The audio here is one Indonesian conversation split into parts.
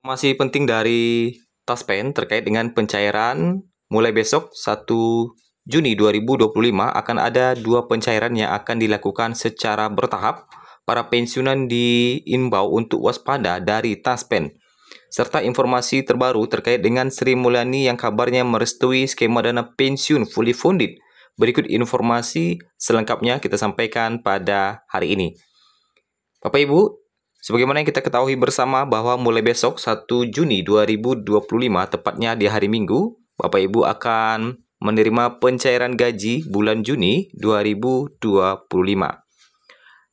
Masih penting dari Taspen terkait dengan pencairan mulai besok 1 Juni 2025 akan ada 2 pencairan yang akan dilakukan secara bertahap. Para pensiunan diimbau untuk waspada dari Taspen. Serta informasi terbaru terkait dengan Sri Mulyani yang kabarnya merestui skema dana pensiun fully funded. Berikut informasi selengkapnya kita sampaikan pada hari ini. Bapak Ibu, sebagaimana yang kita ketahui bersama bahwa mulai besok 1 Juni 2025, tepatnya di hari Minggu, Bapak Ibu akan menerima pencairan gaji bulan Juni 2025.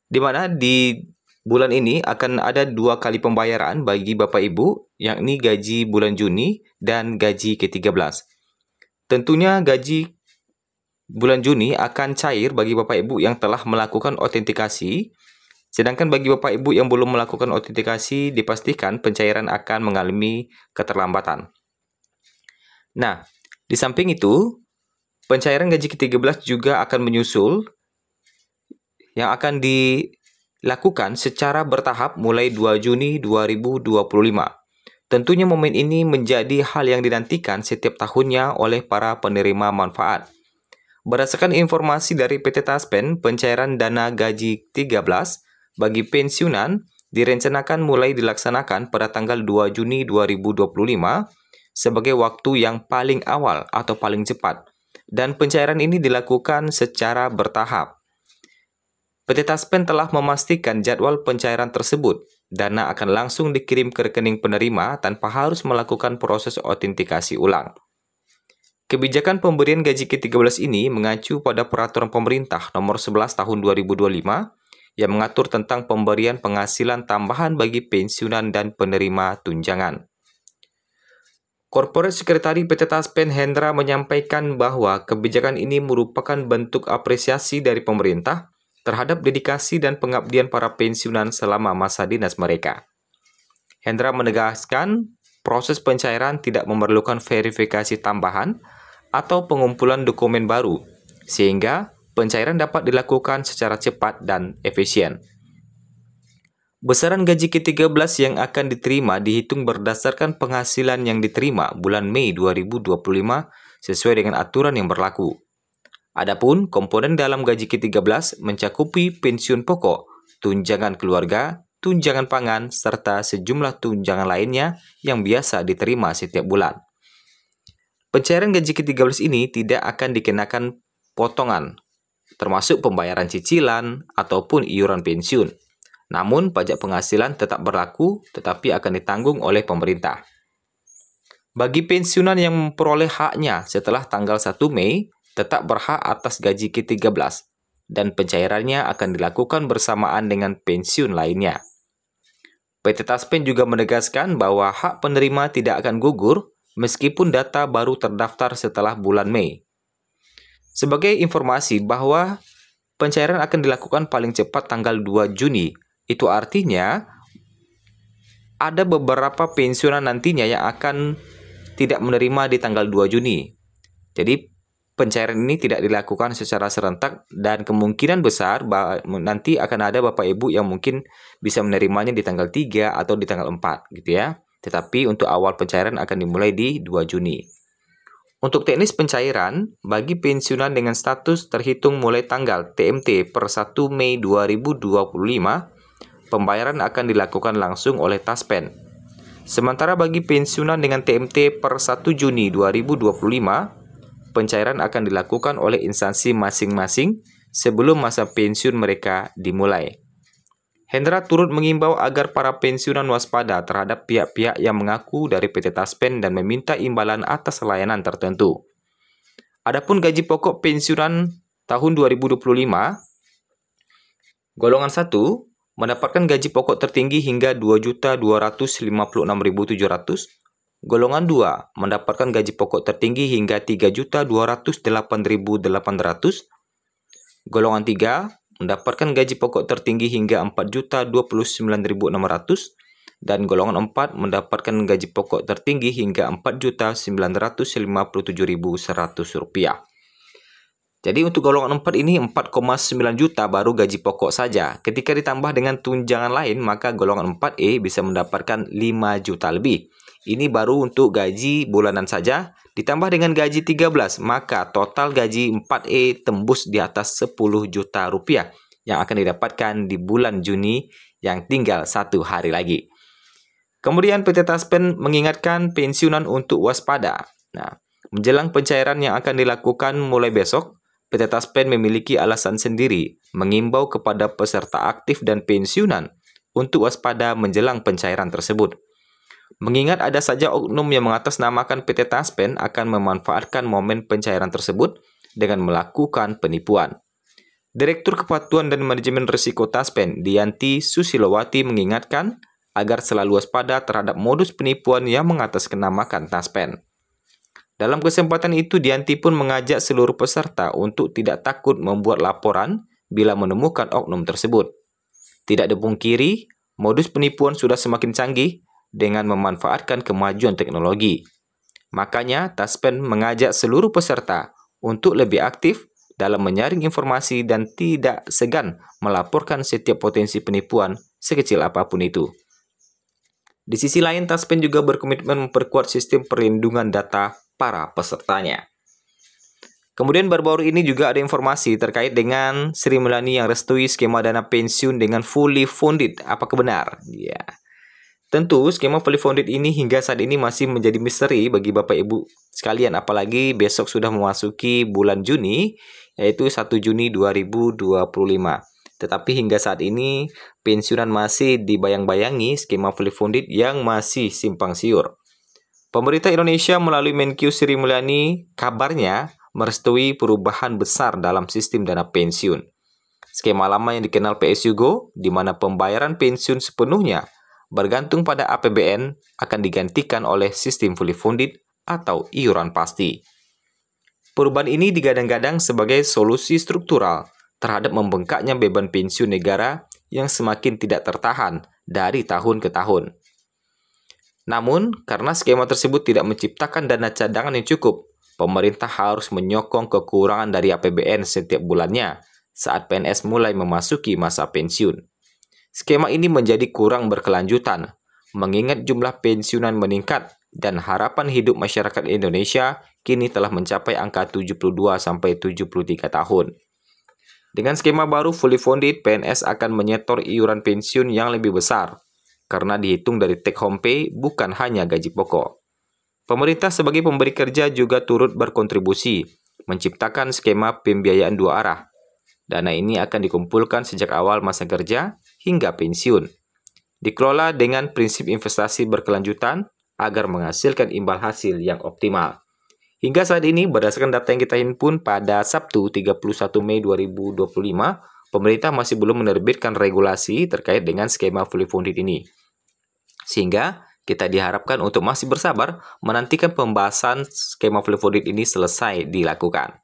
Di mana di bulan ini akan ada 2 kali pembayaran bagi Bapak Ibu, yakni gaji bulan Juni dan gaji ke-13. Tentunya gaji bulan Juni akan cair bagi Bapak Ibu yang telah melakukan autentikasi. Sedangkan bagi Bapak Ibu yang belum melakukan autentikasi, dipastikan pencairan akan mengalami keterlambatan. Nah, di samping itu, pencairan gaji ke-13 juga akan menyusul yang akan dilakukan secara bertahap mulai 2 Juni 2025. Tentunya momen ini menjadi hal yang dinantikan setiap tahunnya oleh para penerima manfaat. Berdasarkan informasi dari PT Taspen, pencairan dana gaji 13 bagi pensiunan direncanakan mulai dilaksanakan pada tanggal 2 Juni 2025 sebagai waktu yang paling awal atau paling cepat, dan pencairan ini dilakukan secara bertahap. PT Taspen telah memastikan jadwal pencairan tersebut. Dana akan langsung dikirim ke rekening penerima tanpa harus melakukan proses autentikasi ulang. Kebijakan pemberian gaji ke-13 ini mengacu pada Peraturan Pemerintah Nomor 11 Tahun 2025 yang mengatur tentang pemberian penghasilan tambahan bagi pensiunan dan penerima tunjangan. Corporate Secretary PT Taspen Hendra menyampaikan bahwa kebijakan ini merupakan bentuk apresiasi dari pemerintah terhadap dedikasi dan pengabdian para pensiunan selama masa dinas mereka. Hendra menegaskan proses pencairan tidak memerlukan verifikasi tambahan atau pengumpulan dokumen baru, sehingga pencairan dapat dilakukan secara cepat dan efisien. Besaran gaji ke-13 yang akan diterima dihitung berdasarkan penghasilan yang diterima bulan Mei 2025 sesuai dengan aturan yang berlaku. Adapun komponen dalam gaji ke-13 mencakupi pensiun pokok, tunjangan keluarga, tunjangan pangan, serta sejumlah tunjangan lainnya yang biasa diterima setiap bulan. Pencairan gaji ke-13 ini tidak akan dikenakan potongan, termasuk pembayaran cicilan ataupun iuran pensiun. Namun, pajak penghasilan tetap berlaku, tetapi akan ditanggung oleh pemerintah. Bagi pensiunan yang memperoleh haknya setelah tanggal 1 Mei, tetap berhak atas gaji ke-13, dan pencairannya akan dilakukan bersamaan dengan pensiun lainnya. PT Taspen juga menegaskan bahwa hak penerima tidak akan gugur meskipun data baru terdaftar setelah bulan Mei. Sebagai informasi bahwa pencairan akan dilakukan paling cepat tanggal 2 Juni, itu artinya ada beberapa pensiunan nantinya yang akan tidak menerima di tanggal 2 Juni. Jadi, pencairan ini tidak dilakukan secara serentak dan kemungkinan besar nanti akan ada Bapak Ibu yang mungkin bisa menerimanya di tanggal 3 atau di tanggal 4 gitu ya. Tetapi untuk awal pencairan akan dimulai di 2 Juni. Untuk teknis pencairan, bagi pensiunan dengan status terhitung mulai tanggal TMT per 1 Mei 2025, pembayaran akan dilakukan langsung oleh Taspen. Sementara bagi pensiunan dengan TMT per 1 Juni 2025, pencairan akan dilakukan oleh instansi masing-masing sebelum masa pensiun mereka dimulai. Hendra turut mengimbau agar para pensiunan waspada terhadap pihak-pihak yang mengaku dari PT Taspen dan meminta imbalan atas layanan tertentu. Adapun gaji pokok pensiunan tahun 2025, golongan 1 mendapatkan gaji pokok tertinggi hingga 2.256.700. Golongan 2 mendapatkan gaji pokok tertinggi hingga 3.208.800. Golongan 3 mendapatkan gaji pokok tertinggi hingga 4.029.600. Dan golongan 4 mendapatkan gaji pokok tertinggi hingga Rp4.957.100. Jadi untuk golongan 4 ini 4,9 juta baru gaji pokok saja. Ketika ditambah dengan tunjangan lain, maka golongan 4E bisa mendapatkan 5 juta lebih. Ini baru untuk gaji bulanan saja. Ditambah dengan gaji 13, maka total gaji 4E tembus di atas 10 juta rupiah yang akan didapatkan di bulan Juni yang tinggal 1 hari lagi. Kemudian PT Taspen mengingatkan pensiunan untuk waspada. Nah, menjelang pencairan yang akan dilakukan mulai besok, PT Taspen memiliki alasan sendiri mengimbau kepada peserta aktif dan pensiunan untuk waspada menjelang pencairan tersebut. Mengingat ada saja oknum yang mengatasnamakan PT Taspen akan memanfaatkan momen pencairan tersebut dengan melakukan penipuan. Direktur Kepatuhan dan Manajemen Risiko Taspen, Dianti Susilowati mengingatkan agar selalu waspada terhadap modus penipuan yang mengatasnamakan Taspen. Dalam kesempatan itu, Dianti pun mengajak seluruh peserta untuk tidak takut membuat laporan bila menemukan oknum tersebut. Tidak dipungkiri, modus penipuan sudah semakin canggih dengan memanfaatkan kemajuan teknologi. Makanya, Taspen mengajak seluruh peserta untuk lebih aktif dalam menyaring informasi dan tidak segan melaporkan setiap potensi penipuan sekecil apapun itu. Di sisi lain, Taspen juga berkomitmen memperkuat sistem perlindungan data para pesertanya. Kemudian baru-baru ini juga ada informasi terkait dengan Sri Mulyani yang restui skema dana pensiun dengan fully funded. Apakah benar? Ya. Tentu skema fully funded ini hingga saat ini masih menjadi misteri bagi Bapak Ibu sekalian, apalagi besok sudah memasuki bulan Juni, yaitu 1 Juni 2025. Tetapi hingga saat ini pensiunan masih dibayang-bayangi skema fully funded yang masih simpang siur. Pemerintah Indonesia melalui Menkyu Sri Mulyani kabarnya merestui perubahan besar dalam sistem dana pensiun. Skema lama yang dikenal PSU-GO, di mana pembayaran pensiun sepenuhnya bergantung pada APBN, akan digantikan oleh sistem fully funded atau iuran pasti. Perubahan ini digadang-gadang sebagai solusi struktural terhadap membengkaknya beban pensiun negara yang semakin tidak tertahan dari tahun ke tahun. Namun, karena skema tersebut tidak menciptakan dana cadangan yang cukup, pemerintah harus menyokong kekurangan dari APBN setiap bulannya saat PNS mulai memasuki masa pensiun. Skema ini menjadi kurang berkelanjutan, mengingat jumlah pensiunan meningkat dan harapan hidup masyarakat Indonesia kini telah mencapai angka 72-73 tahun. Dengan skema baru fully funded, PNS akan menyetor iuran pensiun yang lebih besar, karena dihitung dari take home pay bukan hanya gaji pokok. Pemerintah sebagai pemberi kerja juga turut berkontribusi menciptakan skema pembiayaan 2 arah. Dana ini akan dikumpulkan sejak awal masa kerja hingga pensiun. Dikelola dengan prinsip investasi berkelanjutan agar menghasilkan imbal hasil yang optimal. Hingga saat ini, berdasarkan data yang kita himpun pada Sabtu 31 Mei 2025, pemerintah masih belum menerbitkan regulasi terkait dengan skema fully funded ini. Sehingga kita diharapkan untuk masih bersabar menantikan pembahasan skema fully funded ini selesai dilakukan.